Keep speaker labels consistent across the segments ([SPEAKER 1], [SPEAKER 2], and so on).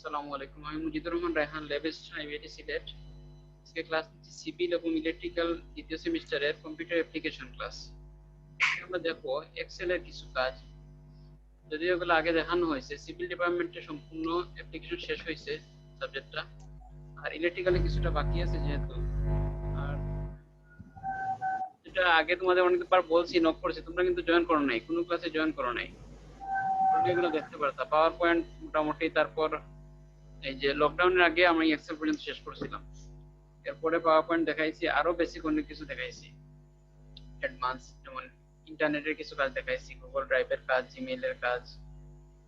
[SPEAKER 1] আসসালামু আলাইকুম। আমি মুজিদুর রহমান রায়হান, ল্যাবেস্ট আইবিটি সিলেট। আজকে ক্লাস নিচ্ছি সিভিল এবং ইলেকট্রিক্যাল দ্বিতীয় সেমিস্টারের কম্পিউটার অ্যাপ্লিকেশন ক্লাস। আমরা দেখো এক্সেল এর কিছু কাজ, যদিও এগুলো আগে দেখানো হয়েছে। সিভিল ডিপার্টমেন্টে সম্পূর্ণ অ্যাপ্লিকেশন শেষ হয়েছে সাবজেক্টটা, আর ইলেকট্রিক্যালে কিছুটা বাকি আছে যেহেতু। আর যেটা আগে তোমাদের অনেকবার বলছি, নক করেছি, তোমরা কিন্তু জয়েন করো নাই, কোনো ক্লাসে জয়েন করো নাই। এগুলো দেখতে পারতা পাওয়ার পয়েন্ট মোটামুটি। তারপর এই যে লকডাউনের আগে আমি এক্সেল পর্যন্ত শেষ করছিলাম, এরপরে পাওয়ার পয়েন্ট দেখাইছি, আরো বেসিক অনেক কিছু দেখাইছি, অ্যাডভান্স যেমন ইন্টারনেটের কিছু কাজ দেখাইছি, গুগল ড্রাইভের কাজ, জিমেইলের কাজ,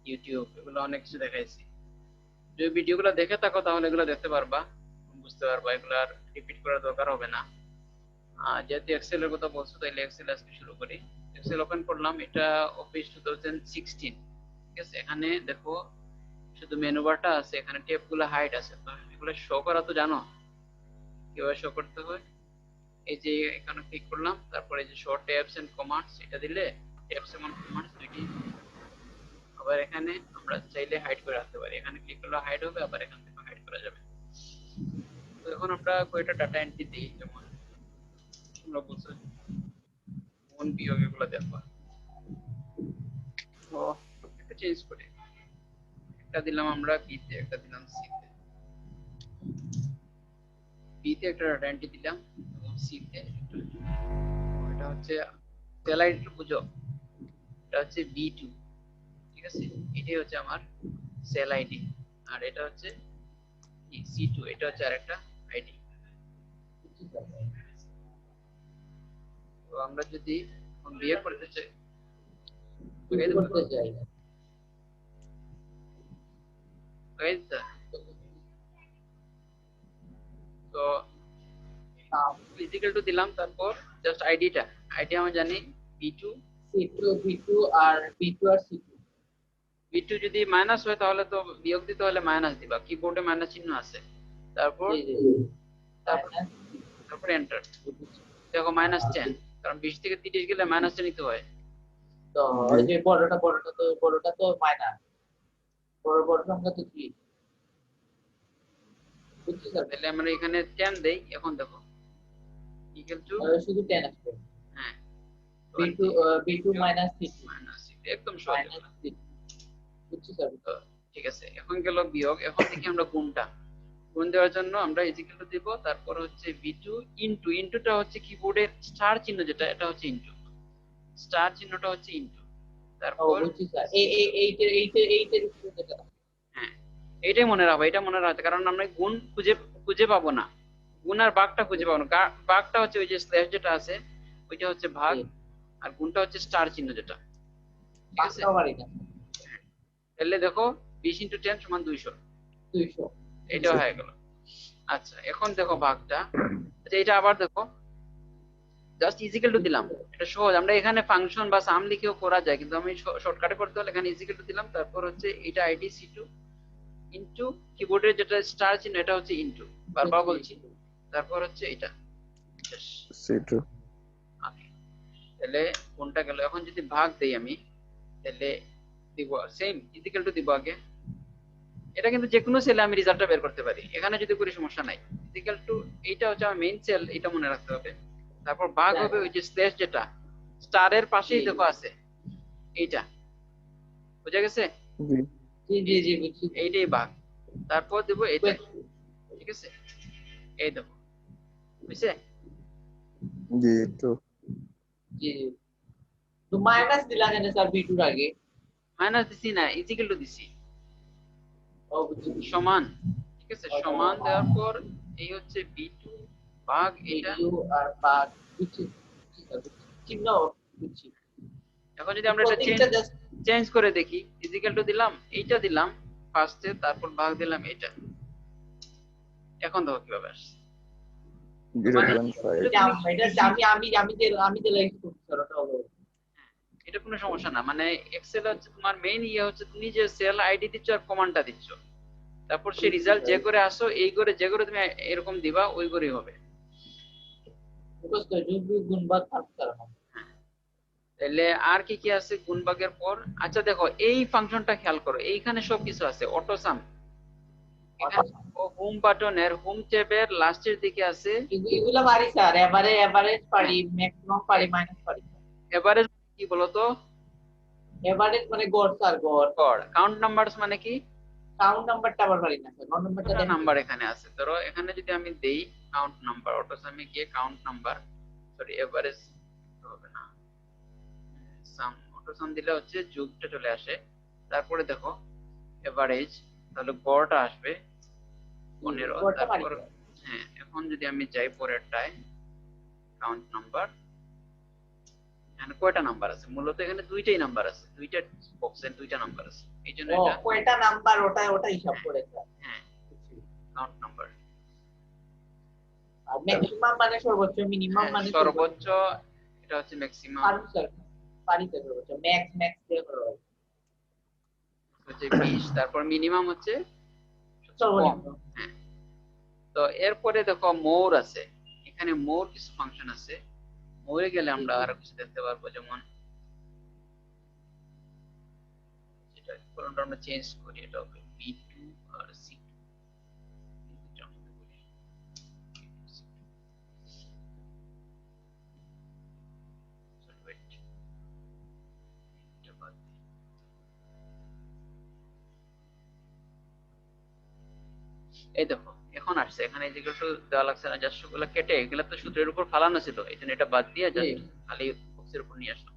[SPEAKER 1] ইউটিউব, এগুলো অনেক কিছু দেখাইছি। যদি ভিডিওগুলো দেখে থাকো তাহলে এগুলো দেখতে পারবা, বুঝতে পারবা, এগুলো আর রিপিট করার দরকার হবে না। যেহেতু এক্সেল এর কথা বলছো, তাহলে এক্সেল আজকে শুরু করি। এক্সেল ওপেন করলাম, এটা অফিস 2016। ঠিক আছে, এখানে দেখো শুধু মেনু বারটা আছে, এখানে ট্যাব গুলো হাইড আছে। তো এগুলো শো করা তো জানো কিভাবে শো করতে হয়। এই যে এখানে ক্লিক করলাম, তারপরে যে শো ট্যাবস এন্ড কমান্ডস, এটা দিলে ট্যাবস এবং কমান্ডস দুইটি। আবার এখানে আমরা চাইলে হাইড করে রাখতে পারি, এখানে ক্লিক করলে হাইড হবে, আবার এখান থেকে হাইড করা যাবে। তো এখন আমরা কয়টা ডাটা এন্ট্রি দিই, যেমন তোমরা বলছো কোন বিয়োগ, এগুলো দেখবা। তো একটা চেঞ্জ করি, একটা দিলাম আমরা বিতে, একটা দিলাম সিতে। বিতে একটা ডাটা এন্ট্রি দিলাম এবং সিতে এটা হচ্ছে সেল আইডি বুঝো, এটা হচ্ছে বি2। ঠিক আছে, এটাই হচ্ছে আমার সেল আইডি, আর এটা হচ্ছে সি2, এটা হচ্ছে আরেকটা আইডি। তো আমরা যদি বিয়ে করতে চাই, তো ইজিক্যাল টু দিলাম, তারপর জাস্ট আইডিটা, আইডি আমরা জানি বি2,
[SPEAKER 2] বি2 আর সি2।
[SPEAKER 1] বি2 যদি মাইনাস হয় তাহলে তো বিয়োগ দিতে হলে মাইনাস দিবা, কিবোর্ডে মাইনাস চিহ্ন আছে, তারপর তারপর এন্টার। দেখো -10, কারণ 20 থেকে 30 গেলে -10 নিতে হয়।
[SPEAKER 2] তো ওই যে বড়টা তো মাইনাস, বড় সংখ্যা তো কি বুঝছিস?
[SPEAKER 1] তাহলে আমরা এখানে 10 দেই। এখন দেখো ইকুয়াল টু
[SPEAKER 2] শুধু 10 আসবে।
[SPEAKER 1] হ্যাঁ,
[SPEAKER 2] b2 মাইনাস
[SPEAKER 1] একদম সহজ।
[SPEAKER 2] বুঝছিস?
[SPEAKER 1] তো ঠিক আছে, এখন গেল বিয়োগ। এখন দেখি আমরা গুণটা, গুণ দেওয়ার জন্য আমরা ইকুয়াল টু দিব, তারপর হচ্ছে b2 ইনটু, ইনটুটা হচ্ছে কিবোর্ডের স্টার চিহ্ন যেটা, এটা হচ্ছে ইনটু, স্টার চিহ্নটা হচ্ছে ইনটু। তারপর
[SPEAKER 2] বুঝছিস,
[SPEAKER 1] হ্যাঁ, এইটাই মনে রাখবা, এটা মনে রাখতে, কারণ আমরা গুণ খুঁজে পাবো না, গুণ আর ভাগটা খুঁজে পাবো না। ভাগটা হচ্ছে ওই যে স্ল্যাশ যেটা আছে, ওইটা হচ্ছে ভাগ, আর গুণটা হচ্ছে স্টার চিহ্ন যেটা। ঠিক আছে, তাহলে দেখো 20 × 10 = 200, এটা হয়ে গেল। আচ্ছা, এখন দেখো ভাগটা, আচ্ছা এটা আবার দেখো, জাস্ট ইজিক্যাল টু দিলাম, এটা সহজ। আমরা এখানে ফাংশন বা সাম লিখেও করা যায়, কিন্তু আমি শর্টকাটে করতে হলে এখানে ইজিক্যাল টু দিলাম, তারপর হচ্ছে এটা আইডি সি2 ইনটু কিবোর্ডের যেটা স্টার চিহ্ন, এটা হচ্ছে ইনটু, বারবার বলছি, তারপর হচ্ছে এটা সি2। তাহলে কোনটা গেল। এখন যদি ভাগ দেই আমি, তাহলে দিব সেম ইজিক্যাল টু দিব আগে। এটা কিন্তু যে কোনো সেলে আমি রেজাল্টটা বের করতে পারি, এখানে যদি করি সমস্যা নাই। ইজিক্যাল টু, এইটা হচ্ছে আমার মেইন সেল, এটা মনে রাখতে হবে। তারপর ভাগ হবে ওই যে স্ল্যাশ যেটা স্টারের পাশেই দেখো আছে, এইটা বুঝা গেছে?
[SPEAKER 2] জি বুঝছি,
[SPEAKER 1] এইটাই ভাগ। তারপর দেব এটা, ঠিক আছে, এই দেখো বুঝছে?
[SPEAKER 3] জি তো
[SPEAKER 2] তো মাইনাস দিলা কেন স্যার বি2 এর আগে?
[SPEAKER 1] মাইনাস দিছি না, ইজিক্যাল টু দিছি, সমান। ঠিক আছে, সমান দেওয়ার পর এই হচ্ছে b2 ভাগ এটা,
[SPEAKER 2] আর ভাগ বুঝছি, চিহ্ন বুঝছি।
[SPEAKER 1] এখন যদি আমরা এটা চেঞ্জ করে দেখি, ইজিক্যাল টু দিলাম, এইটা দিলাম ফার্স্টে, তারপর ভাগ দিলাম এটা, এখন দেখো কিভাবে আসছে। এটা কোনো সমস্যা না, মানে এক্সেল হচ্ছে তোমার মেইন ইয়ে হচ্ছে তুমি যে সেল আইডি দিচ্ছ আর কমান্ডটা দিচ্ছ, তারপর সেই রেজাল্ট যে করে আসো, এই করে যে করে তুমি এরকম দিবা, ওই করেই হবে। তাহলে আর কি কি আছে গুণ ভাগের পর? আচ্ছা দেখো এই ফাংশনটা খেয়াল করো, এইখানে সবকিছু আছে, অটো সাম, এখানে হোম বাটনের হোম ট্যাবের লাস্টের দিকে আছে
[SPEAKER 2] এগুলো পারি স্যার, এভারেজ পারি, ম্যাক্সিমাম পারি, মাইনাস পারি।
[SPEAKER 1] এভারেজ কি বলতো?
[SPEAKER 2] এভারেজ মানে গড় স্যার, গড়।
[SPEAKER 1] গড়। কাউন্ট নাম্বারস মানে কি?
[SPEAKER 2] কাউন্ট নাম্বারটা আবার পারি না স্যার, কাউন্ট নাম্বারটা
[SPEAKER 1] দুটো
[SPEAKER 2] দেন।
[SPEAKER 1] নাম্বার এখানে আছে, ধরো এখানে যদি আমি দেই কাউন্ট নাম্বার, অটোসামে গিয়ে কাউন্ট নাম্বার, সরি এভারেজ হবে না, সাম, অটোসাম দিলে হচ্ছে যোগটা চলে আসে। তারপরে দেখো এভারেজ, তাহলে গড়টা আসবে 15।
[SPEAKER 2] গড়টা পারি
[SPEAKER 1] তারপর
[SPEAKER 2] স্যার।
[SPEAKER 1] হ্যাঁ, এখন যদি আমি যাই পরেরটায় কাউন্ট নাম্বার, এখানে কয়টা নাম্বার আছে? মূলত এখানে দুইটাই নাম্বার আছে, দুইটা বক্সে দুইটা নাম্বার আছে, এই জন্য
[SPEAKER 2] ও
[SPEAKER 1] এটা
[SPEAKER 2] কয়টা নাম্বার, ওটা হিসাব করে স্যার।
[SPEAKER 1] হ্যাঁ কাউন্ট নাম্বার।
[SPEAKER 2] আর ম্যাক্সিমাম মানে সর্বোচ্চ, মিনিমাম মানে
[SPEAKER 1] সর্বোচ্চ, এটা হচ্ছে ম্যাক্সিমাম,
[SPEAKER 2] পারি স্যার, পারি স্যার, সর্বোচ্চ ম্যাক্স দিয়ে করো
[SPEAKER 1] হচ্ছে 20, তারপর মিনিমাম হচ্ছে
[SPEAKER 2] সর্বনিম্ন।
[SPEAKER 1] হ্যাঁ। তো এরপরে দেখো মোর আছে, এখানে মোর কিছু ফাংশন আছে, মোরে গেলে আমরা আরো কিছু দেখতে পারবো, যেমন যেটা কলমটা আমরা চেঞ্জ করি, এটা হবে B2 আর C2, এই দেখো এখন আসছে, এখানে যেগুলো দেওয়া লাগছে না, জাস্ট গুলো কেটে এগুলো তো সূত্রের উপর ফালানো ছিল, এই জন্য এটা বাদ দিয়ে জাস্ট খালি বক্সের উপর নিয়ে আসলাম।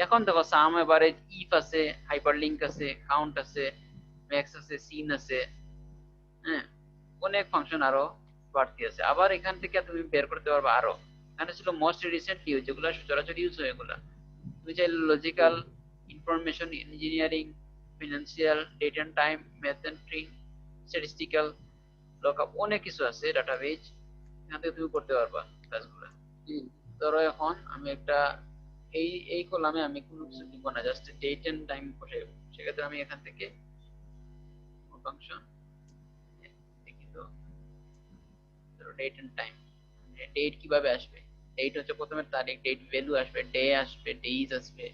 [SPEAKER 1] এখন দেখো সাম, এভারেজ, ইফ আছে, হাইপারলিংক আছে, কাউন্ট আছে, ম্যাক্স আছে, সিন আছে, হ্যাঁ অনেক ফাংশন আরো বাড়তি আছে। আবার এখান থেকে তুমি বের করতে পারবে আরো, এখানে ছিল মোস্ট রিসেন্ট ইউজ, যেগুলো সচরাচর ইউজ হয় এগুলা। তুমি চাইলে logical, information engineering, financial, date and time, mathematics, statistical, lookup, অনেক কিছু আছে ডাটাবেজ, এখান থেকে তুমি করতে পারবা কাজগুলো। ধরো এখন আমি একটা এই কলামে আমি কোনো কিছু দিব না, জাস্ট ডেট এন্ড টাইম বসে, সেক্ষেত্রে আমি এখান থেকে ফাংশন দেখি, তো ধরো ডেট এন্ড টাইম, ডেট কিভাবে আসবে? ডেট হচ্ছে প্রথমে তারিখ, ডেট ভ্যালু আসবে, ডে আসবে, ডেইজ আসবে,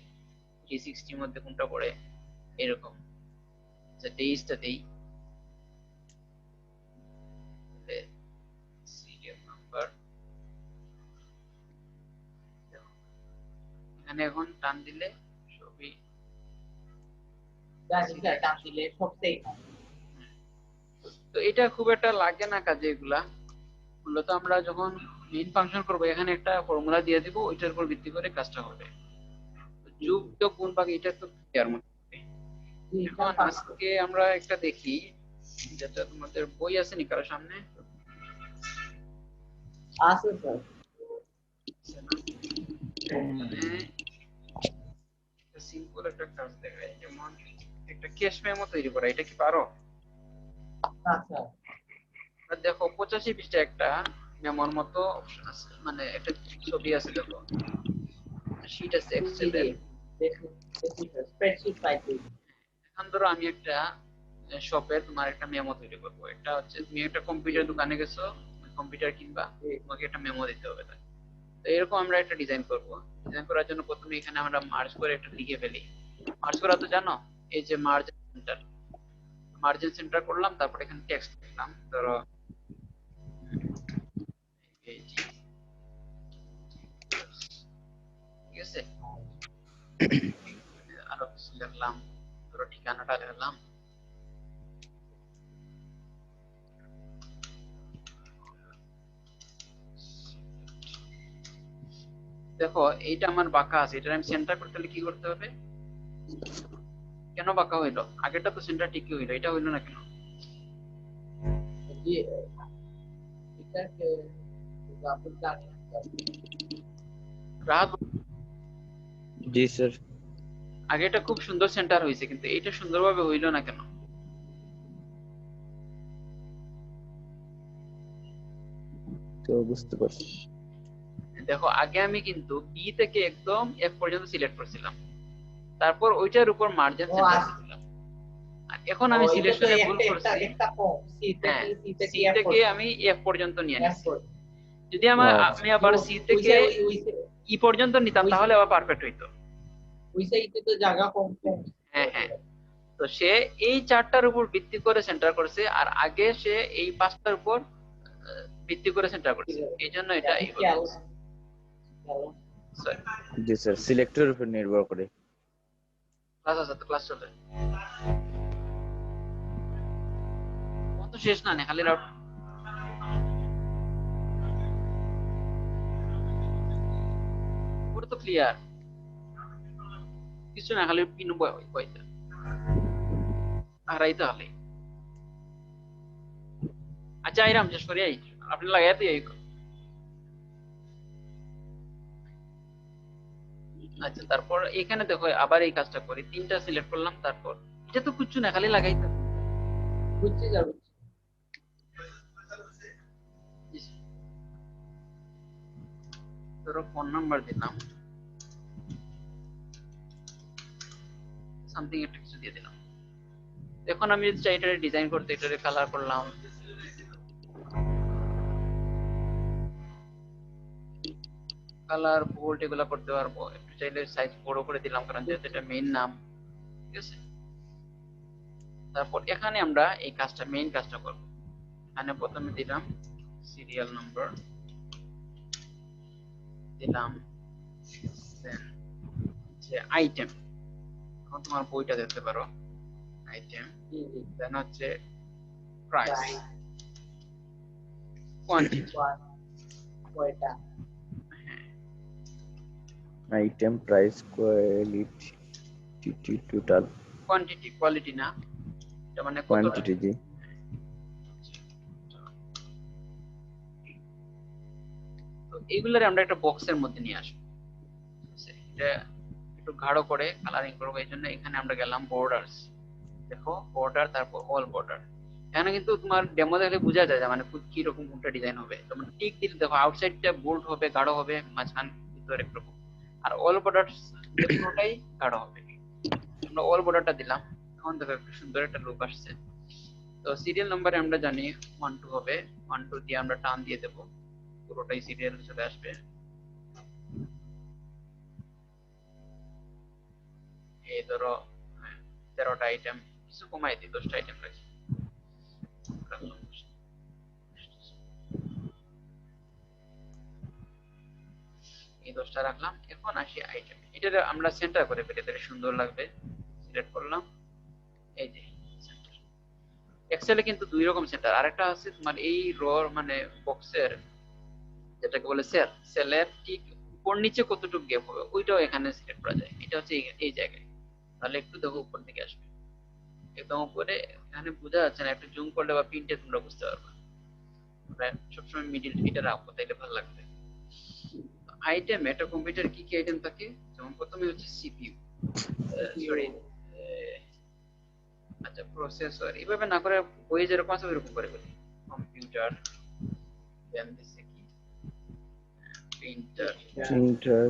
[SPEAKER 1] 360 এর মধ্যে কোনটা পড়ে এরকম। আচ্ছা ডেইজটা দেই, সিরিয়াল নাম্বার, এখানে এখন টান দিলে সবই
[SPEAKER 2] জানি স্যার, টান দিলে সবচেয়ে।
[SPEAKER 1] তো এটা খুব একটা লাগে না কাজে, এগুলা মূলত আমরা যখন মেইন ফাংশন করব এখানে একটা ফর্মুলা দিয়ে দিব, ওইটার উপর ভিত্তি করে কাজটা হবে। যোগ তো কোন ভাগে, এটা তো ক্লিয়ার মনে হবে। এখন আজকে আমরা একটা দেখি, যেটা তোমাদের বই আছে নি কারো সামনে?
[SPEAKER 2] আছে স্যার।
[SPEAKER 1] সিম্পল একটা কাজ দেখাই, যেমন একটা ক্যাশ মেমো তৈরি করা, এটা কি পারো?
[SPEAKER 2] আচ্ছা
[SPEAKER 1] দেখো 85 পৃষ্ঠা একটা মেমোর মতো অপশন আছে, মানে একটা ছবি আছে, দেখো শীট আছে এক্সেল এর,
[SPEAKER 2] দেখুন স্প্রেডশিট ফাইল।
[SPEAKER 1] এখন ধরো আমি একটা শপের তোমার একটা মেমো তৈরি করবো, এটা হচ্ছে তুমি একটা কম্পিউটার দোকানে গেছো, কম্পিউটার কিনবা, তোমাকে একটা মেমো দিতে হবে। তো এরকম আমরা একটা ডিজাইন করব। ডিজাইন করার জন্য প্রথমে এখানে আমরা মার্জ করে একটা লিখে ফেলি। মার্জ করা তো জানো, এই যে মার্জিন সেন্টার, মার্জিন সেন্টার করলাম, তারপর এখানে টেক্সট লিখলাম, ধরো ঠিক আছে, আরো কিছু লিখলাম, ধরো ঠিকানাটা লিখলাম, দেখো এইটা আমার বাঁকা আছে, এটা আমি সেন্টার করতে হলে কি করতে হবে? কেন বাঁকা হইলো? আগেরটা তো সেন্টার ঠিকই হইলো, এটা হইলো না কেন?
[SPEAKER 3] জি স্যার।
[SPEAKER 1] আগেটা খুব সুন্দর সেন্টার হয়েছে, কিন্তু এইটা সুন্দরভাবে হইলো না কেন?
[SPEAKER 3] তো বুঝতে পারছি।
[SPEAKER 1] দেখো আগে আমি কিন্তু বি থেকে একদম এফ পর্যন্ত সিলেক্ট করছিলাম, তারপর ওইটার উপর মার্জিন সেন্টার দিলাম, আর এখন আমি সিলেকশনে ভুল করছি, সি থেকে আমি এফ পর্যন্ত নিয়ে নিছি। যদি আমি আবার সি থেকে ই পর্যন্ত নিতাম তাহলে আবার পারফেক্ট হইতো।
[SPEAKER 2] ওই সাইডে তো জায়গা কম কম।
[SPEAKER 1] হ্যাঁ হ্যাঁ, তো সে এই 4টার উপর ভিত্তি করে সেন্টার করছে, আর আগে সে এই 5টার উপর ভিত্তি করে সেন্টার করছে, এই জন্য এটা এইভাবে হয়েছে। Sorry,
[SPEAKER 3] জি স্যার, সিলেক্টরের উপর নির্ভর করে।
[SPEAKER 1] ক্লাস আছে তো, ক্লাস চলে কত শেষ না খালি রাউট পুরো তো ক্লিয়ার, কিছু না খালি পিন কয়টা আর এই তাহলে। আচ্ছা আইরাম শেষ করি, আপনি লাগাইতে এই। আচ্ছা তারপর এখানে দেখো আবার এই কাজটা করি, 3টা সিলেক্ট করলাম, তারপর এটা তো কিছু না খালি লাগাইতে।
[SPEAKER 2] বুঝছি স্যার, বুঝছি।
[SPEAKER 1] ধরো ফোন নাম্বার দিলাম, সামথিং একটা কিছু দিয়ে দিলাম। এখন আমি যদি চাই এটারে ডিজাইন করতে, এটারে কালার করলাম, কালার বোল্ড এগুলা করতে পারবো। একটু চাইলে সাইজ বড় করে দিলাম, কারণ যেহেতু এটা মেইন নাম, ঠিক আছে। তারপর এখানে আমরা এই কাজটা, মেইন কাজটা করব। এখানে প্রথমে দিলাম সিরিয়াল নাম্বার, দিলাম যে আইটেম, এখন তোমার বইটা দেখতে পারো, আইটেম, দেন হচ্ছে প্রাইস, কোয়ান্টিটি,
[SPEAKER 2] কয়টা
[SPEAKER 3] item, price, quality, total.
[SPEAKER 1] Quantity, quality না, এটা মানে কত।
[SPEAKER 3] কোয়ান্টিটি জি।
[SPEAKER 1] তো এইগুলারে আমরা একটা বক্সের মধ্যে নিয়ে আসবো, ঠিক আছে। এটা একটু গাঢ় করে কালারিং করবো, এই জন্য এখানে আমরা গেলাম বর্ডার্স, দেখো বর্ডার, তারপর অল বর্ডার। এখানে কিন্তু তোমার ডেমো দেখলে বোঝা যায় যে মানে কি রকম কোনটা ডিজাইন হবে। তোমরা টিক দিলে দেখো আউটসাইডটা বোল্ড হবে, গাঢ় হবে, মাঝখান ভিতরে একরকম, আর অল বর্ডার পুরোটাই গাঢ় হবে। আমরা অল বর্ডারটা দিলাম, এখন দেখো একটু সুন্দর একটা লুক আসছে। তো সিরিয়াল নাম্বারে আমরা জানি 1 2 হবে, 1 2 দিয়ে আমরা টান দিয়ে দেবো, পুরোটাই সিরিয়াল চলে আসবে। এই ধরো 13টা আইটেম, কিছু কমাই দিই, 10টা আইটেম রাখি, এই 10টা রাখলাম। এখন আসি আইটেম, এটা আমরা সেন্টার করে ফেলে তাহলে সুন্দর লাগবে। সিলেক্ট করলাম, এই যে সেন্টার। এক্সেলে কিন্তু দুই রকম সেন্টার, আরেকটা আছে তোমার এই রোর মানে বক্সের, যেটাকে বলে সেল, সেলের ঠিক উপর নিচে কতটুকু গ্যাপ হবে ওইটাও এখানে সিলেক্ট করা যায়। এটা হচ্ছে এই জায়গায়, তাহলে একটু দেখো উপর দিকে আসবে, একদম উপরে। এখানে বোঝা যাচ্ছে না, একটু জুম করলে বা প্রিন্টে তোমরা বুঝতে পারবে। সবসময় মিডিল এটা রাখবো, তাইলে ভালো লাগবে। আইটেম, একটা কম্পিউটার কি কি আইটেম থাকে, যেমন প্রথমে হচ্ছে সিপিইউ, সরি আচ্ছা প্রসেসর, এইভাবে না করে বইয়ে যেরকম আছে ওইরকম করে বলি। কম্পিউটার, দেন দিছে কি প্রিন্টার,
[SPEAKER 3] প্রিন্টার,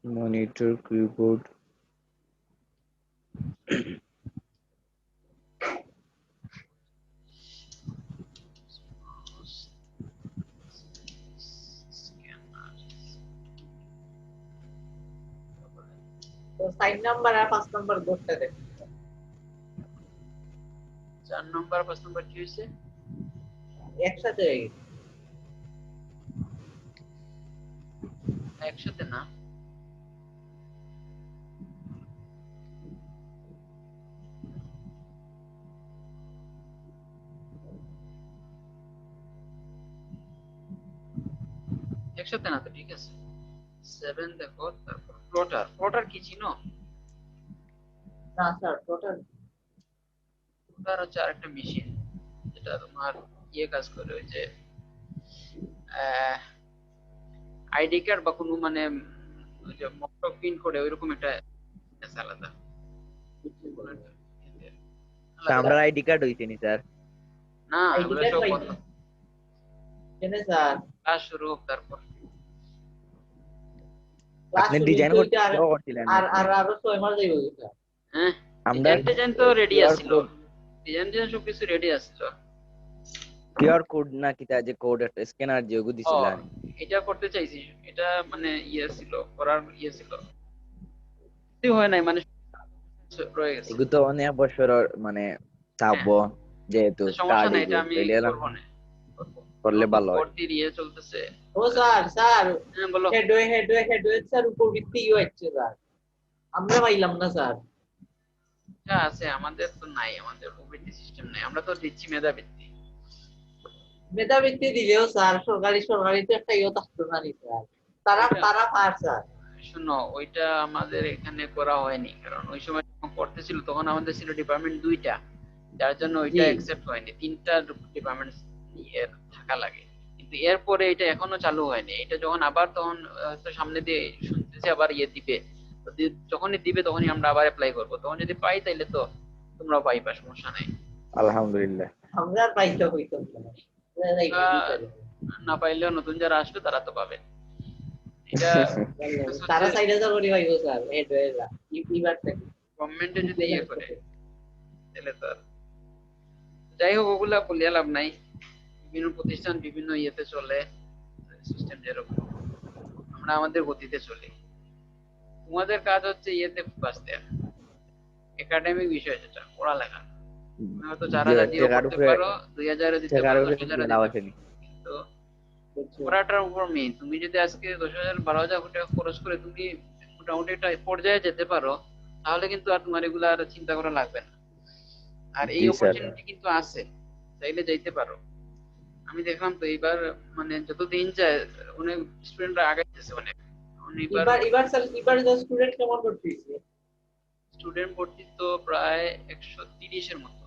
[SPEAKER 3] মনিটর, কিবোর্ড,
[SPEAKER 2] তো 4 নাম্বার আর 5 নাম্বার কোডটা দেন।
[SPEAKER 1] 4 নম্বর 5 নম্বর কি হয়েছে,
[SPEAKER 2] একসাথে হয়ে গেছে।
[SPEAKER 1] একসাথে না, একসাথে না তো, ঠিক আছে। 7 দেখো, তারপর প্লটার, প্লটার কি চিনো?
[SPEAKER 2] না স্যার, টোটাল
[SPEAKER 1] প্লটার হচ্ছে আরেকটা মেশিন, যেটা তোমার কাজ করে, ওই যে আইডি কার্ড বা কোনো মানে ওই যে মকটক প্রিন্ট করে ওইরকম একটা আলাদা।
[SPEAKER 3] আমরা আইডি কার্ড হইছে নি স্যার।
[SPEAKER 1] না
[SPEAKER 2] আইডি
[SPEAKER 1] এগুলো
[SPEAKER 2] কার্ড
[SPEAKER 1] সব
[SPEAKER 2] পাইছে।
[SPEAKER 1] বন্ধ,
[SPEAKER 2] কেন স্যার?
[SPEAKER 1] ক্লাস শুরু হোক তারপর।
[SPEAKER 3] আপনি ডিজাইন করতে করছিলেন
[SPEAKER 2] আরো 6 মাস যাইব স্যার।
[SPEAKER 1] হ্যাঁ
[SPEAKER 3] আমরা
[SPEAKER 1] ডিজাইন তো রেডি
[SPEAKER 3] QR
[SPEAKER 1] আছিল,
[SPEAKER 3] code-
[SPEAKER 1] ডিজাইন সবকিছু রেডি আছিল।
[SPEAKER 3] কিউআর কোড না কিটা যে কোড একটা স্ক্যানার যে ওগু দিছিলেন,
[SPEAKER 1] এটা করতে চাইছি, এটা মানে ছিল করার ছিল, কিছু হয় নাই মানে রয়ে গেছে।
[SPEAKER 3] এগুলো তো অনেক বছর মানে থাকবো, যেহেতু
[SPEAKER 1] তো সমস্যা
[SPEAKER 3] কার্ড
[SPEAKER 1] নাই, এটা
[SPEAKER 3] এগুলো
[SPEAKER 1] আমি
[SPEAKER 3] তাইলে
[SPEAKER 1] করবো না, করবো।
[SPEAKER 3] করলে
[SPEAKER 1] এখন তো
[SPEAKER 3] ভালো হয়।
[SPEAKER 1] ভর্তির চলতেছে।
[SPEAKER 2] ও স্যার
[SPEAKER 1] হ্যাঁ বলো।
[SPEAKER 2] হেডওয়ে স্যার উপর ভিত্তি হচ্ছে স্যার, আমরা পাইলাম না স্যার।
[SPEAKER 1] হ্যাঁ আছে, আমাদের তো নাই, আমাদের ওবিটি সিস্টেম নাই, আমরা তো দিচ্ছি মেধাবৃত্তি।
[SPEAKER 2] মেধাবৃত্তি দিলেও স্যার সরকারি সরকারি তো একটা ইয়ে থাকতো না নি স্যার, তারা
[SPEAKER 1] ওইটা
[SPEAKER 2] তারা পার স্যার।
[SPEAKER 1] শোনো, ওইটা আমাদের এখানে করা হয়নি, কারণ ওই সময় যখন পড়তেছিল তখন আমাদের ছিল ডিপার্টমেন্ট দুইটা, যার জন্য ওইটা
[SPEAKER 2] জি
[SPEAKER 1] অ্যাকসেপ্ট হয়নি, তিনটা ডিপার্টমেন্ট এর থাকা লাগে। কিন্তু এরপরে এটা এখনো চালু হয়নি, এটা যখন আবার তখন তো সামনে দিয়ে শুনতেছি আবার দিবে। তো যখনই দিবে তখনই আমরা আবার অ্যাপ্লাই করবো, তখন যদি পাই তাইলে তো তোমরাও পাইবা, সমস্যা নাই।
[SPEAKER 3] আলহামদুলিল্লাহ।
[SPEAKER 2] আমরা আর পাইতে হইতাম না।
[SPEAKER 1] আহ, না পাইলেও নতুন যারা আসবে তারা তো পাবে। এটা
[SPEAKER 2] তারা
[SPEAKER 1] হচ্ছে
[SPEAKER 2] 4000 করে পাইব স্যার হেডওয়েরা এবার থেকে।
[SPEAKER 1] গভর্নমেন্টে যদি করে তাহলে তো আর, যাই হোক ওগুলা বলিয়া লাভ নাই, বিভিন্ন প্রতিষ্ঠান বিভিন্ন চলে, সিস্টেম যেরকম, আমরা আমাদের গতিতে চলি। তোমাদের কাজ হচ্ছে ফোকাস দেওয়া, একাডেমিক বিষয় যেটা পড়ালেখা, তুমি হয়তো 4000 দিয়েও
[SPEAKER 3] টেকার
[SPEAKER 1] পড়তে
[SPEAKER 3] উপরে,
[SPEAKER 1] পারো, 2000 দিতে
[SPEAKER 3] টেকার
[SPEAKER 1] পারো,
[SPEAKER 3] উপরে
[SPEAKER 1] 10,000
[SPEAKER 3] লাভ
[SPEAKER 1] দিতে
[SPEAKER 3] আসেনি।
[SPEAKER 1] পারো, কিন্তু পড়াটার উপর মেইন। তুমি যদি আজকে 10,000 12,000 টাকা খরচ করে তুমি মোটামুটি একটা পর্যায়ে যেতে পারো, তাহলে কিন্তু আর তোমার এগুলা আর চিন্তা করা লাগবে না। আর এই
[SPEAKER 3] জি স্যার।
[SPEAKER 1] অপরচুনিটি কিন্তু আছে, চাইলে যাইতে পারো। আমি দেখলাম তো এইবার, মানে যত দিন যায় অনেক স্টুডেন্টরা আগাইতেছে অনেক। এবার
[SPEAKER 2] এবার স্যার এবার যা স্টুডেন্ট কেমন করতেছে?
[SPEAKER 1] স্টুডেন্ট ভর্তি তো প্রায় 130 এর মতো।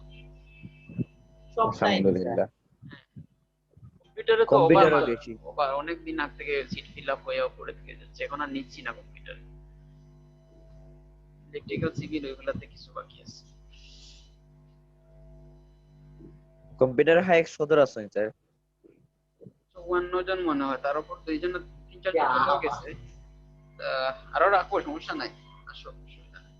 [SPEAKER 2] সব সায়েন্স স্যার।
[SPEAKER 3] আলহামদুলিল্লাহ।
[SPEAKER 1] কম্পিউটারে তো ওভার
[SPEAKER 3] কম্পিউটারও
[SPEAKER 1] মাল,
[SPEAKER 3] বেশি।
[SPEAKER 1] ওভার অনেক দিন আগ থেকে সিট ফিল আপ হয়ে পড়ে থেকে যাচ্ছে, এখন আর নিচ্ছি না কম্পিউটারে। ইলেকট্রিক্যাল সিভিল ওইগুলাতে কিছু বাকি আছে।
[SPEAKER 3] কম্পিউটার হাইক 17 আছেন স্যার।
[SPEAKER 1] 54 জন মনে হয়, তার উপর 2 জন 3-4 জন
[SPEAKER 2] যা
[SPEAKER 1] চলেও গেছে। আরো রাখবো, সমস্যা নাই, আসো, অসুবিধা নেই।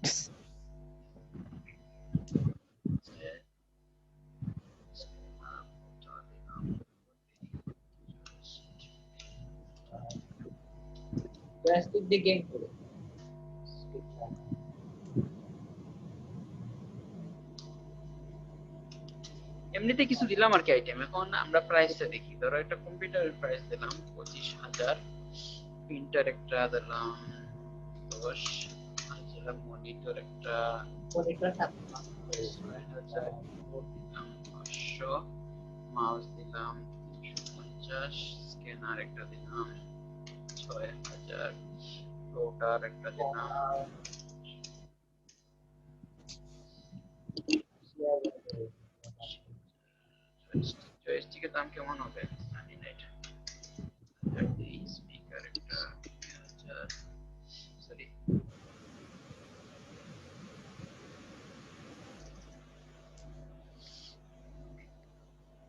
[SPEAKER 2] প্লাস্টিক দিয়ে গেম করে।
[SPEAKER 1] এমনিতে কিছু দিলাম আর কি আইটেম। এখন আমরা প্রাইসটা দেখি, ধরো একটা কম্পিউটারের প্রাইস দিলাম 25,000, প্রিন্টার একটা দিলাম 10,000, মনিটর একটা
[SPEAKER 2] মনিটর
[SPEAKER 1] 6,000, কিবোর্ড দিলাম 500, মাউস দিলাম 350, স্ক্যানার একটা দিলাম 6,000, রোটার একটা দিলাম, জয়স্টিকের দাম কেমন হবে জানি না এটা। স্পিকার একটা 2,000, সরি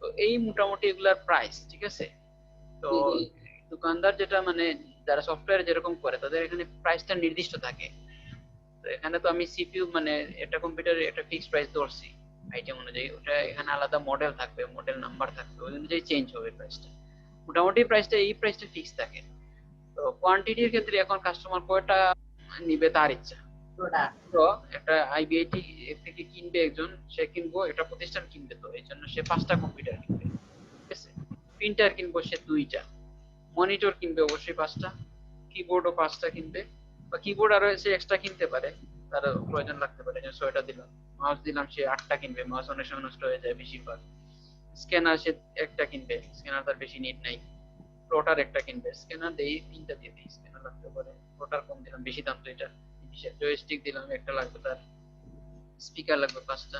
[SPEAKER 1] তো এই মোটামুটি এগুলার প্রাইস, ঠিক আছে। তো দোকানদার যেটা মানে যারা সফটওয়্যার যেরকম করে তাদের এখানে প্রাইসটা নির্দিষ্ট থাকে। তো এখানে তো আমি সিপিইউ মানে একটা কম্পিউটারে একটা ফিক্সড প্রাইস ধরছি আইটেম অনুযায়ী, ওটা এখানে আলাদা মডেল থাকবে, মডেল নাম্বার থাকবে, ওই অনুযায়ী চেঞ্জ হবে প্রাইসটা। মোটামুটি প্রাইসটা এই প্রাইসটা ফিক্স থাকে। তো কোয়ান্টিটির ক্ষেত্রে এখন কাস্টমার কয়টা নিবে তার ইচ্ছা। তো একটা আইবিআইটি থেকে কিনবে একজন, সে কিনবো একটা প্রতিষ্ঠান কিনবে, তো এই জন্য সে 5টা কম্পিউটার কিনবে, ঠিক আছে। প্রিন্টার কিনবো সে 2টা, মনিটর কিনবে অবশ্যই 5টা, কিবোর্ডও 5টা কিনবে, বা কিবোর্ড আরো সে এক্সট্রা কিনতে পারে, তার প্রয়োজন লাগতে পারে, যে 6টা দিলাম। মাউস দিলাম সে 8টা কিনবে, মাউস অনেক সময় নষ্ট হয়ে যায় বেশিরভাগ। স্ক্যানার সে একটা কিনবে, স্ক্যানার তার বেশি নিড নাই। রোটার একটা কিনবে, স্ক্যানার দেই 3টা দিয়ে দিই, স্ক্যানার লাগতে পারে, রোটার কম দিলাম, বেশি দাম তো এটা। জয়স্টিক দিলাম একটা লাগবে তার, স্পিকার লাগবে 5টা,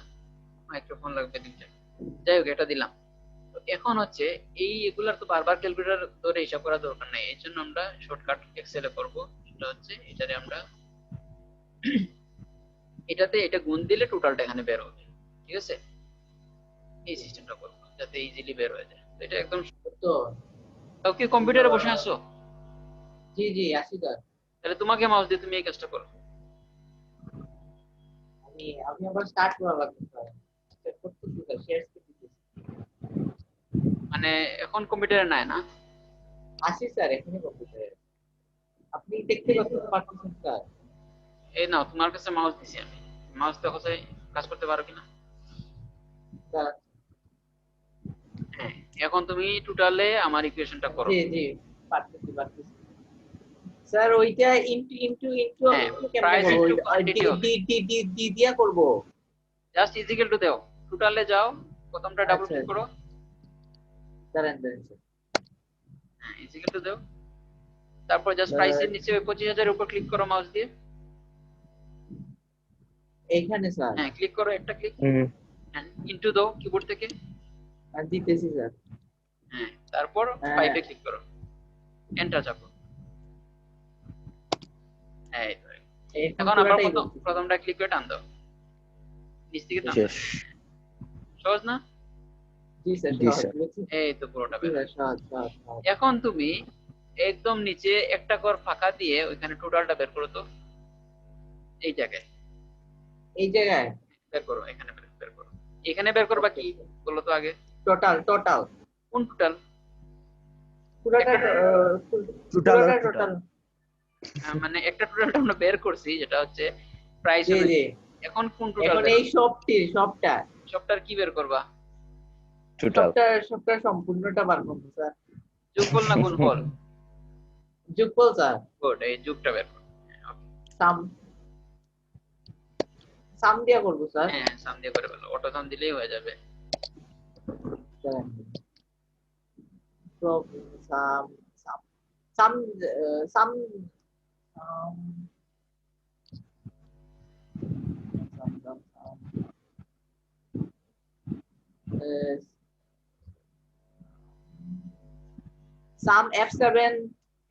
[SPEAKER 1] মাইক্রোফোন লাগবে 2টা, যাই হোক এটা দিলাম। তো এখন হচ্ছে এই এগুলার তো বারবার ক্যালকুলেটর ধরে হিসাব করার দরকার নাই, এই জন্য আমরা শর্টকাট এক্সেলে করবো। সেটা হচ্ছে এটারে আমরা এটাতে এটা গুণ দিলে টোটালটা এখানে বের হবে, ঠিক আছে। এই সিস্টেমটা করবো যাতে ইজিলি বের হয়ে যায়, তো এটা একদম।
[SPEAKER 2] তো
[SPEAKER 1] তাও কি কম্পিউটারে বসে আছো?
[SPEAKER 2] জি জি আসি স্যার।
[SPEAKER 1] তাহলে তোমাকে মাউস দিয়ে তুমি এই কাজটা করো।
[SPEAKER 2] আমি আবার স্টার্ট করা লাগবে স্যার, স্টার্ট করতেছি স্যার, শেয়ার করতেছি।
[SPEAKER 1] মানে এখন কম্পিউটারে নাই না?
[SPEAKER 2] আসি স্যার এখনই কম্পিউটারে। আপনি দেখতে পাচ্ছেন স্যার?
[SPEAKER 1] এই নাও তোমার কাছে মাউস দিছি আমি, মাউস দেখো যে কাজ করতে পারো কিনা।
[SPEAKER 2] স্যার
[SPEAKER 1] হ্যাঁ, এখন তুমি টোটালে আমার ইকুয়েশনটা করো।
[SPEAKER 2] জি জি পারতেছি পারতেছি স্যার ওইটা ইনটু ইনটু ইনটু আমি
[SPEAKER 1] হ্যাঁ,
[SPEAKER 2] একটু কেমনে
[SPEAKER 1] প্রাইস
[SPEAKER 2] করব
[SPEAKER 1] ইনটু
[SPEAKER 2] ওইটা
[SPEAKER 1] কোয়ান্টিটি হবে।
[SPEAKER 2] ডি দিয়া করব
[SPEAKER 1] জাস্ট ইজিক্যাল টু দাও, টোটালে যাও, প্রথমটা ডাবল
[SPEAKER 2] আচ্ছা
[SPEAKER 1] ক্লিক করো।
[SPEAKER 2] দাঁড়ান দাঁড়ান স্যার
[SPEAKER 1] হ্যাঁ, ইজিক্যাল টু দাও, তারপর জাস্ট প্রাইসের নিচে ওই 25,000 এর উপর ক্লিক করো মাউস দিয়ে।
[SPEAKER 2] এইখানে স্যার
[SPEAKER 1] হ্যাঁ, ক্লিক করো, একটা ক্লিক।
[SPEAKER 3] হুম
[SPEAKER 1] হ্যাঁ, ইনটু দাও কিবোর্ড থেকে।
[SPEAKER 2] আর দিতেছি স্যার
[SPEAKER 1] হ্যাঁ, তারপর
[SPEAKER 2] হ্যাঁ।
[SPEAKER 1] 5 এ ক্লিক করো, এন্টার চাপো। এই তো। এখন আবার
[SPEAKER 2] পুরোটাই করতেছি।
[SPEAKER 1] প্রথমটা ক্লিক করে টান দাও, নিচ থেকে টান দাও।
[SPEAKER 3] শেষ
[SPEAKER 1] সহজ না?
[SPEAKER 2] জি স্যার
[SPEAKER 3] জি
[SPEAKER 2] সহজ
[SPEAKER 3] স্যার।
[SPEAKER 2] বুঝছি।
[SPEAKER 1] এই তো পুরোটা
[SPEAKER 2] জি
[SPEAKER 1] বের।
[SPEAKER 2] স্যার সহজ সহজ সহজ।
[SPEAKER 1] এখন তুমি একদম নিচে একটা ঘর ফাঁকা দিয়ে ওইখানে টোটালটা বের করো তো, এই জায়গায়
[SPEAKER 2] এই জায়গায়
[SPEAKER 1] বের করো, এখানে বের করো। এখানে বের করবা কি বলো তো আগে?
[SPEAKER 2] টোটাল টোটাল
[SPEAKER 1] কোন টোটাল?
[SPEAKER 2] পুরোটা
[SPEAKER 3] টোটাল
[SPEAKER 2] পুরোটা
[SPEAKER 3] টোটাল
[SPEAKER 2] টোটাল
[SPEAKER 1] মানে একটা টোটালটা আমরা বের করছি, যেটা হচ্ছে প্রাইস
[SPEAKER 2] জি
[SPEAKER 1] হবে।
[SPEAKER 2] জি
[SPEAKER 1] এখন কোন টোটাল?
[SPEAKER 2] এখন এই সবটা
[SPEAKER 1] সবটার কি বের করবা?
[SPEAKER 3] টোটাল
[SPEAKER 2] সবটা সম্পূর্ণটা বার করবো স্যার
[SPEAKER 1] যোগফল না গুণফল?
[SPEAKER 2] যোগফল স্যার
[SPEAKER 1] গুড, এই যোগটা বের করো।
[SPEAKER 2] সাম সাম দিয়া করবো স্যার
[SPEAKER 1] হ্যাঁ, সাম দিয়ে করে ফেলো, অটো সাম দিলেই হয়ে যাবে।
[SPEAKER 2] সব সাম সাম সাম সাম সাম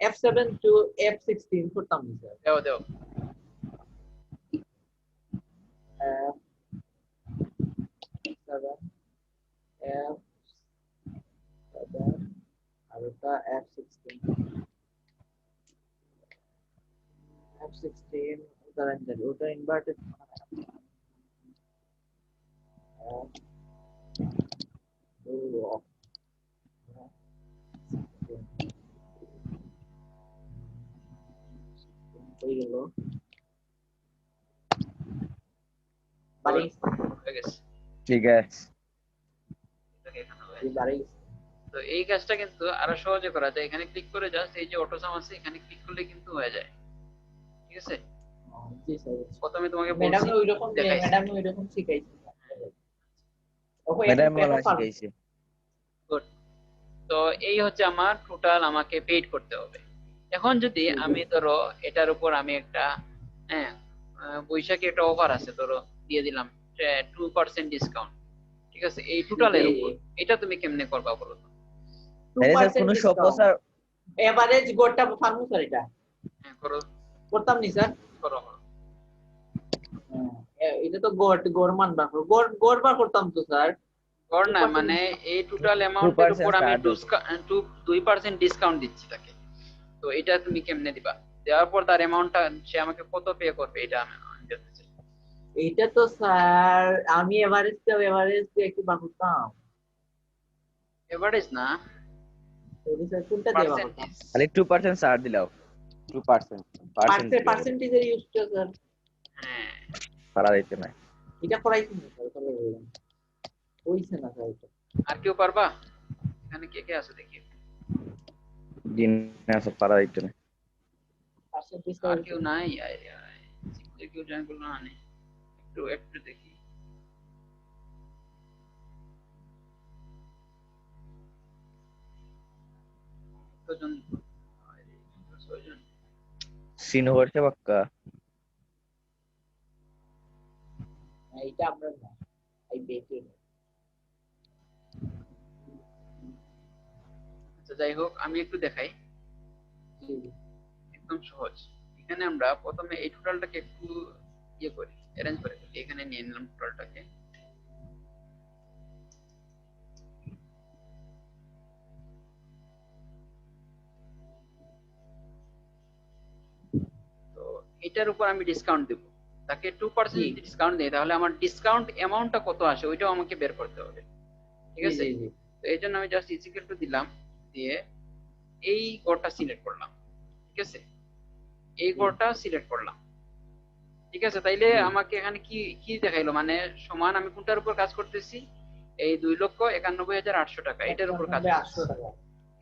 [SPEAKER 2] F7 to F16 করতাম না স্যার
[SPEAKER 1] দেও দেও।
[SPEAKER 2] F7 F7 আর ওটা F16 উদাহরণ দেন ওটা ইনভার্টেড হয়ে গেল বাড়ি
[SPEAKER 1] হয়ে গেছে।
[SPEAKER 3] ঠিক আছে
[SPEAKER 1] এটাকে এখানে হয়ে
[SPEAKER 2] এই
[SPEAKER 1] গেছে।
[SPEAKER 2] বাড়ি
[SPEAKER 1] তো এই কাজটা কিন্তু আরো সহজে করা যায়। এখানে ক্লিক করে জাস্ট এই যে অটো সাম আছে, এখানে ক্লিক করলে কিন্তু হয়ে যায়। ঠিক আছে,
[SPEAKER 2] জি স্যার
[SPEAKER 1] প্রথমে তোমাকে
[SPEAKER 2] ম্যাডাম
[SPEAKER 1] বলছি,
[SPEAKER 2] ওইরকম
[SPEAKER 1] দেখাইছি।
[SPEAKER 2] ম্যাডাম ওইরকম শিখাইছে ওকে
[SPEAKER 3] ম্যাডাম
[SPEAKER 2] এখন
[SPEAKER 3] বলা
[SPEAKER 2] এখন পারবো।
[SPEAKER 3] শিখাইছে
[SPEAKER 1] Good. তো এই হচ্ছে আমার টোটাল, আমাকে পেইড করতে হবে। এখন যদি আমি ধরো এটার উপর আমি একটা হ্যাঁ বৈশাখী একটা অফার আছে ধরো দিয়ে দিলাম 2% ডিসকাউন্ট, ঠিক আছে, এই টোটালের উপর, এটা তুমি কেমনে করবা বলো তো?
[SPEAKER 3] আরে স্যার কোনো শপ স্যার
[SPEAKER 2] এভারেজ গোটা ফার্মু স্যার এটা
[SPEAKER 1] হ্যাঁ, করো
[SPEAKER 2] করতাম নি স্যার
[SPEAKER 1] করো করো।
[SPEAKER 2] এটা তো গড় মান বার করব গড় বার করতাম তো স্যার
[SPEAKER 1] গড় না, মানে এই টোটাল অ্যামাউন্টের উপর আমি 2% ডিসকাউন্ট দিচ্ছি তাকে। তো এটা তুমি কেমনে দিবা? দেওয়ার পর তার অ্যামাউন্টটা সে আমাকে কত পে করবে, এটা আমি জানতে চাই।
[SPEAKER 2] এইটা তো স্যার আমি এভারেজ দিয়ে একটু বার করতাম
[SPEAKER 1] এভারেজ না,
[SPEAKER 2] স্যার কোনটা দিয়ে বার করতাম
[SPEAKER 1] পার্সেন্টেজ।
[SPEAKER 3] খালি 2% ছাড় দিলাও 2%
[SPEAKER 2] পার্সেন্টেজের ইউজটা স্যার
[SPEAKER 1] হ্যাঁ,
[SPEAKER 3] পারা দিতে না
[SPEAKER 2] এটা করাইছি না স্যার তাহলে হইছে না স্যার এটা
[SPEAKER 1] আর কেউ পারবা? এখানে কে কে আছে দেখি।
[SPEAKER 3] দিন আছে পারা দিতে না
[SPEAKER 2] পার্সেন্টেজটা
[SPEAKER 1] আর কেউ নাই? আরে আরে, কেউ জয়েন করলো না? একটু একটু দেখি। কতজন? আরে, 6 জন।
[SPEAKER 3] সিন হচ্ছে পাক্কা
[SPEAKER 2] এইটা আমরা না এই বেটে
[SPEAKER 1] আচ্ছা, যাই হোক, আমি একটু দেখাই, একদম সহজ। এখানে আমরা প্রথমে এই টোটালটাকে একটু ইয়ে করি, অ্যারেঞ্জ করে ফেলি। এখানে নিয়ে নিলাম টোটালটাকে। তো এটার উপর আমি ডিসকাউন্ট দেব, তাকে 2% ডিসকাউন্ট দেই, তাহলে আমার ডিসকাউন্ট অ্যামাউন্টটা কত আসে ওইটাও আমাকে বের করতে হবে। ঠিক আছে, তো এই জন্য আমি জাস্ট ইকুয়াল টু দিলাম, দিয়ে এই গড়টা সিলেক্ট করলাম। ঠিক আছে, এই গড়টা সিলেক্ট করলাম। ঠিক আছে, তাইলে
[SPEAKER 2] জি।
[SPEAKER 1] আমাকে এখানে কি কি দেখাইলো, মানে সমান আমি কোনটার উপর কাজ করতেছি, এই 2,91,800 টাকা এটার উপর কাজ
[SPEAKER 2] 800
[SPEAKER 1] করতেছি।
[SPEAKER 2] টাকা।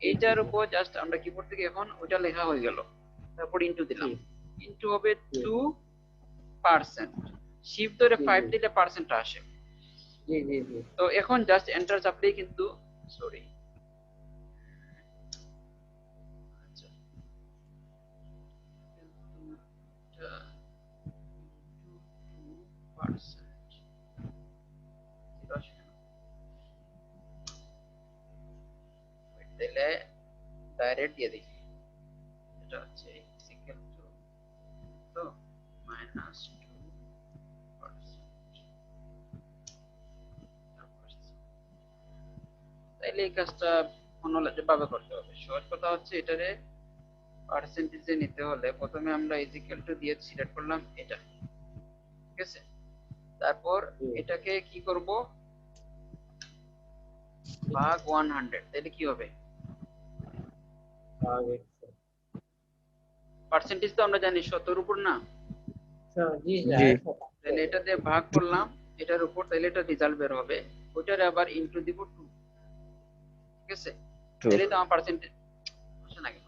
[SPEAKER 2] জি জি
[SPEAKER 1] এইটার
[SPEAKER 2] জি
[SPEAKER 1] উপর জাস্ট আমরা কি করতে গিয়ে এখন ওইটা লেখা হয়ে গেল, তারপর ইনটু
[SPEAKER 2] জি
[SPEAKER 1] দিলাম, ইনটু হবে
[SPEAKER 2] জি
[SPEAKER 1] 2%, শিফট ধরে
[SPEAKER 2] জি
[SPEAKER 1] 5
[SPEAKER 2] জি
[SPEAKER 1] দিলে পার্সেন্টটা আসে।
[SPEAKER 2] জি জি জি
[SPEAKER 1] তো এখন জাস্ট এন্টার চাপলেই কিন্তু, সরি, আচ্ছা, এটা into 2%, তাহলে ডাইরেক্ট দিয়ে দিই, এটা হচ্ছে ইকুয়াল টু, তো -2%, তাইলে এই কাজটা ভাবে করতে হবে। সহজ কথা হচ্ছে, এটারে পার্সেন্টেজে নিতে হলে প্রথমে আমরা ইকুয়াল টু দিয়ে সিলেক্ট করলাম এটা, ঠিক আছে, তারপর
[SPEAKER 2] জি
[SPEAKER 1] এটাকে কি করব, ভাগ 100, তাহলে কি হবে,
[SPEAKER 2] আগে
[SPEAKER 1] পার্সেন্টেজ তো আমরা জানি 100 উপর না,
[SPEAKER 2] জি
[SPEAKER 3] জি।
[SPEAKER 2] স্যার।
[SPEAKER 1] তাহলে এটা দিয়ে ভাগ করলাম এটার উপর, তাহলে এটা রেজাল্ট বের হবে, ওইটারে আবার ইনটু দিব 2, ঠিক আছে,
[SPEAKER 3] টু।
[SPEAKER 1] তাহলে তো আমার পার্সেন্টেজ আসে না কেন,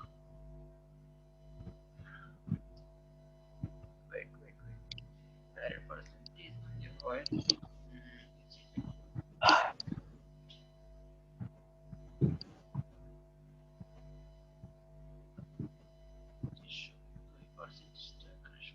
[SPEAKER 1] wait wait wait, direct percentage যে হয়, পার্সেন্টেজটা এখানে শো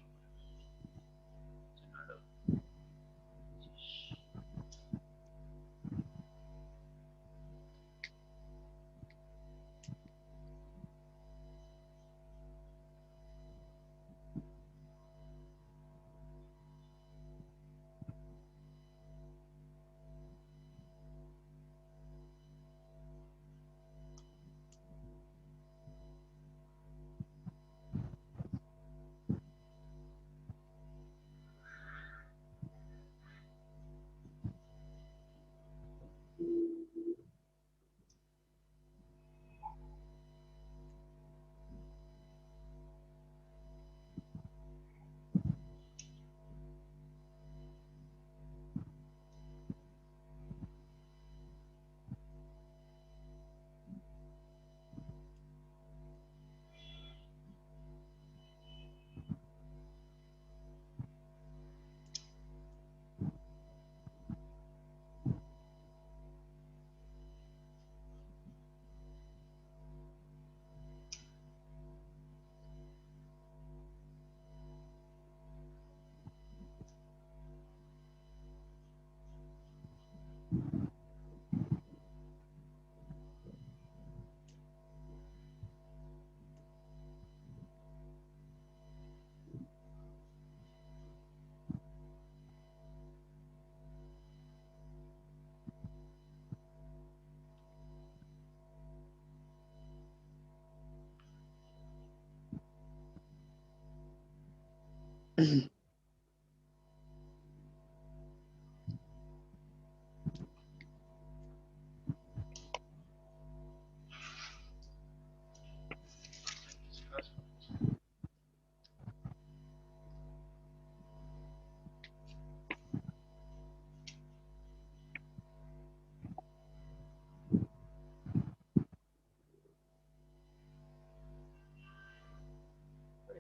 [SPEAKER 1] করে,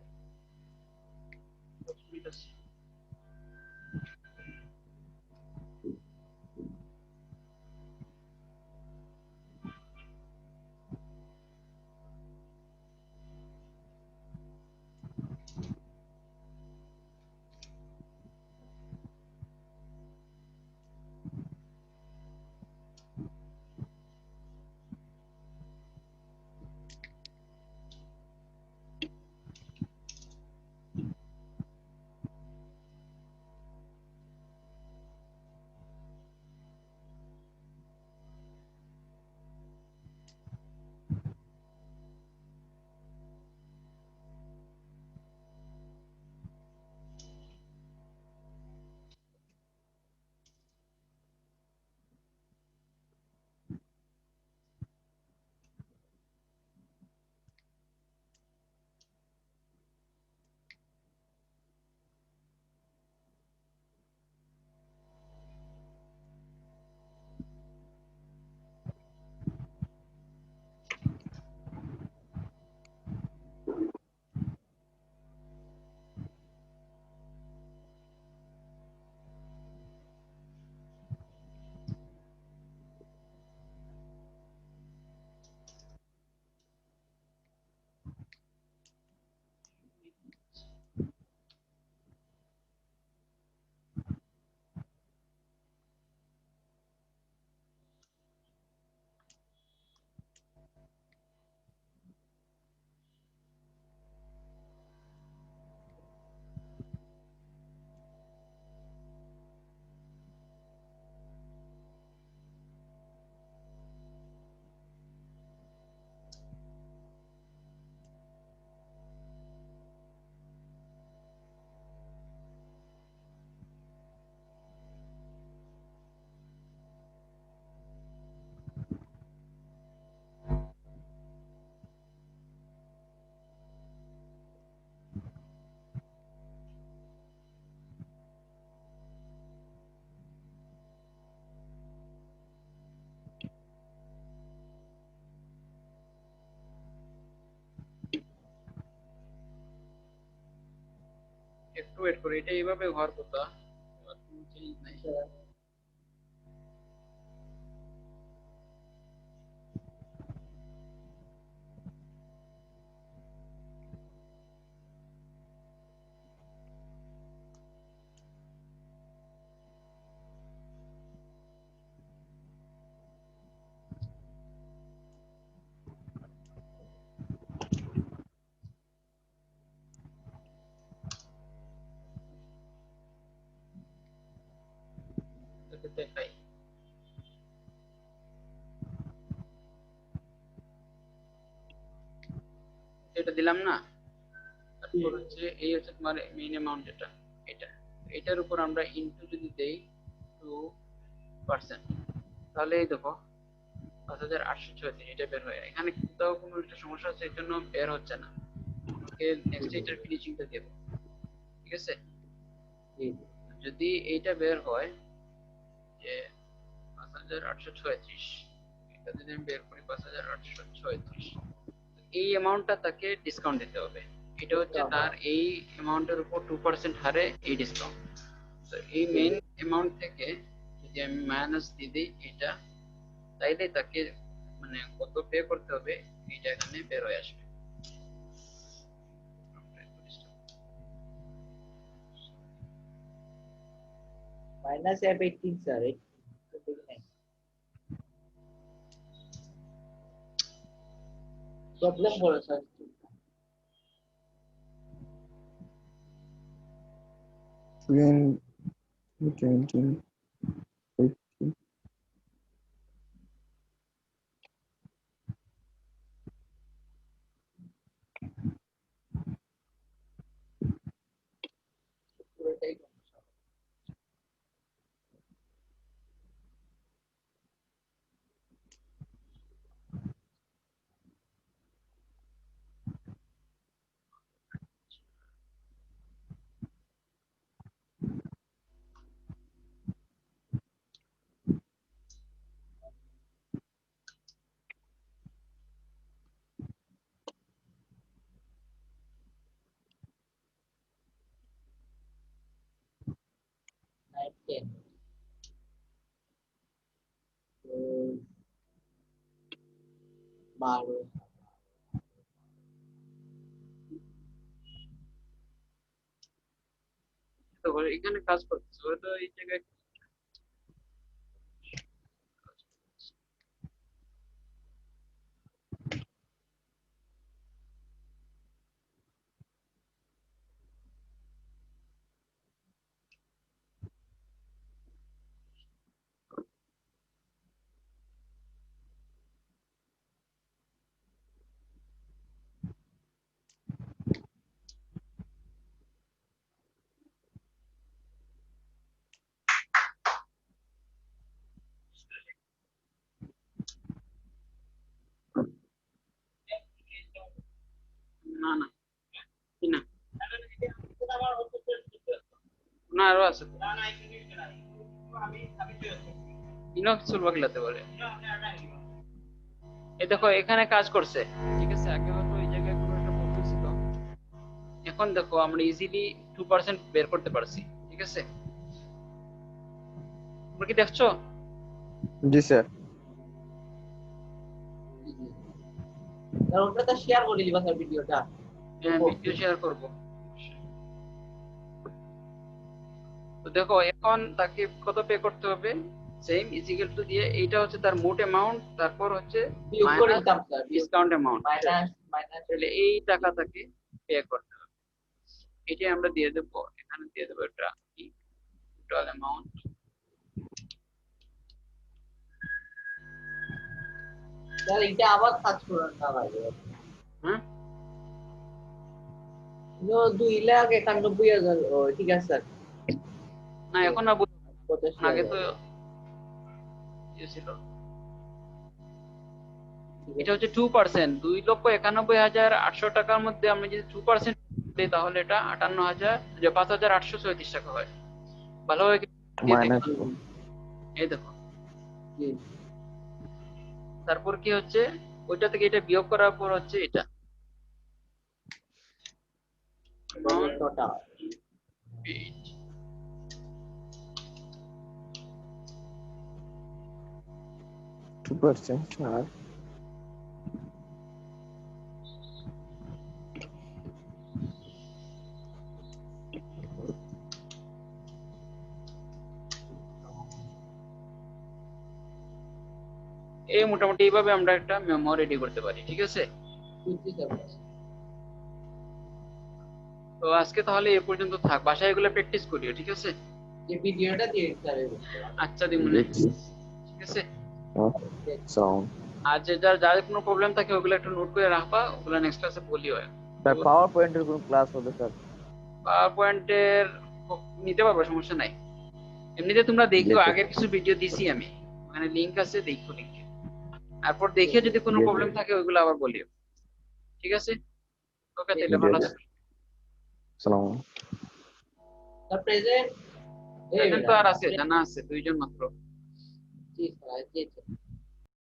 [SPEAKER 1] ওয়েট করে, এটা এইভাবে হওয়ার কথা, চেঞ্জ নাই। তোকে দেখাই, এটা দিলাম না, তারপর হচ্ছে এই হচ্ছে তোমার মেইন অ্যামাউন্ট, এটা এটা এটার উপর আমরা ইনটু যদি দেই 2%, তাহলে এই দেখো 5836 এটা বের হয়। এখানে কোথাও কোনো একটা সমস্যা আছে, এর জন্য বের হচ্ছে না। ওকে নেক্সট এটার ফিনিশিংটা দেব, ঠিক আছে? যদি এইটা বের হয় যে 5836, এটা যদি আমি বের করি 5836, এই অ্যামাউন্টটা তাকে ডিসকাউন্ট দিতে হবে। এটা হচ্ছে তার এই অ্যামাউন্টের উপর 2% হারে এই ডিসকাউন্ট। তো এই মেইন অ্যামাউন্ট থেকে যদি আমি মাইনাস দিয়ে দিই এটা, তাইলে তাকে মানে কত পে করতে হবে এটা এখানে বের হয়ে আসবে।
[SPEAKER 2] মাইনাস F18 স্যার, প্রবলেম করে স্যার।
[SPEAKER 4] Student 17, 18.
[SPEAKER 2] পুরোটাই সমস্যা। Nine, 10. বারো।
[SPEAKER 1] তো এখানে কাজ করতেছে, হয়তো এই জায়গায় না না কি না না আরো আছে তো। ইনক্স বাগলাতে বলে। এই দেখো এখানে কাজ করছে, ঠিক আছে? আগে হয়তো এই জায়গায় কোনো একটা প্রবলেম ছিল, এখন দেখো আমরা ইজিলি 2% বের করতে পারছি, ঠিক আছে? তোমরা কি দেখছো?
[SPEAKER 4] জি স্যার।
[SPEAKER 2] স্যার ওটা শেয়ার করে দিবা স্যার ভিডিওটা।
[SPEAKER 1] ভিডিও শেয়ার করব। তো দেখো এখন তাকে কত পে করতে হবে, সেম ইজিক্যাল টু দিয়ে, এইটা হচ্ছে তার মোট অ্যামাউন্ট, তারপর হচ্ছে
[SPEAKER 2] বিয়োগ করে দিতাম স্যার,
[SPEAKER 1] ডিসকাউন্ট অ্যামাউন্ট,
[SPEAKER 2] মাইনাস
[SPEAKER 1] তাহলে এই টাকা তাকে পে করতে হবে। এটাই আমরা দিয়ে দেবো, এখানে দিয়ে দেবো এটা কি টোটাল অ্যামাউন্ট।
[SPEAKER 2] স্যার এটা আবার কাজ করেন না ভাই।
[SPEAKER 1] হ্যাঁ
[SPEAKER 2] 2,91,000। ও ঠিক আছে স্যার।
[SPEAKER 1] না এখন না, আগে তো ইয়ে ছিল। এটা হচ্ছে 2%, 2,91,800 টাকার মধ্যে আমরা যদি 2% দিই তাহলে এটা 5,834 টাকা হয়। ভালোভাবে দিয়ে
[SPEAKER 4] মাইনাস
[SPEAKER 1] দেখো। এই দেখো তারপর কি হচ্ছে, ওইটা থেকে এটা বিয়োগ করার পর হচ্ছে এটা
[SPEAKER 2] টোটাল
[SPEAKER 1] page.
[SPEAKER 4] আর
[SPEAKER 1] এই মোটামুটি এইভাবে আমরা একটা মেমো রেডি করতে পারি, ঠিক আছে? তো আজকে তাহলে এ পর্যন্ত থাক, বাসায় এগুলো প্র্যাকটিস করিও, ঠিক আছে?
[SPEAKER 2] যে ভিডিওটা দিয়ে দিতে
[SPEAKER 1] আচ্ছা দিমুনে, ঠিক আছে?
[SPEAKER 4] সাউন্ড
[SPEAKER 1] আর যে যার কোনো প্রবলেম থাকে ওগুলো একটু নোট করে রাখবা, ওগুলো নেক্সট ক্লাসে বলিও।
[SPEAKER 3] স্যার পাওয়ার পয়েন্টের কোন ক্লাস হবে স্যার?
[SPEAKER 1] পাওয়ার পয়েন্টের নিতে পারবো, সমস্যা নাই। এমনিতে তোমরা দেখো,
[SPEAKER 3] দেখো।
[SPEAKER 1] আগের কিছু ভিডিও দিছি আমি, ওখানে লিংক আছে, দেখো লিংকে। তারপর দেখে যদি কোনো
[SPEAKER 3] দেখো।
[SPEAKER 1] প্রবলেম থাকে ওইগুলো আবার বলিও, ঠিক আছে? ওকে, তাহলে ভালো আছো।
[SPEAKER 4] সালাম
[SPEAKER 2] প্রেজেন্ট
[SPEAKER 1] এখন তো আর আছে, জানা আছে 2 জন মাত্র।
[SPEAKER 2] জি স্যার, জি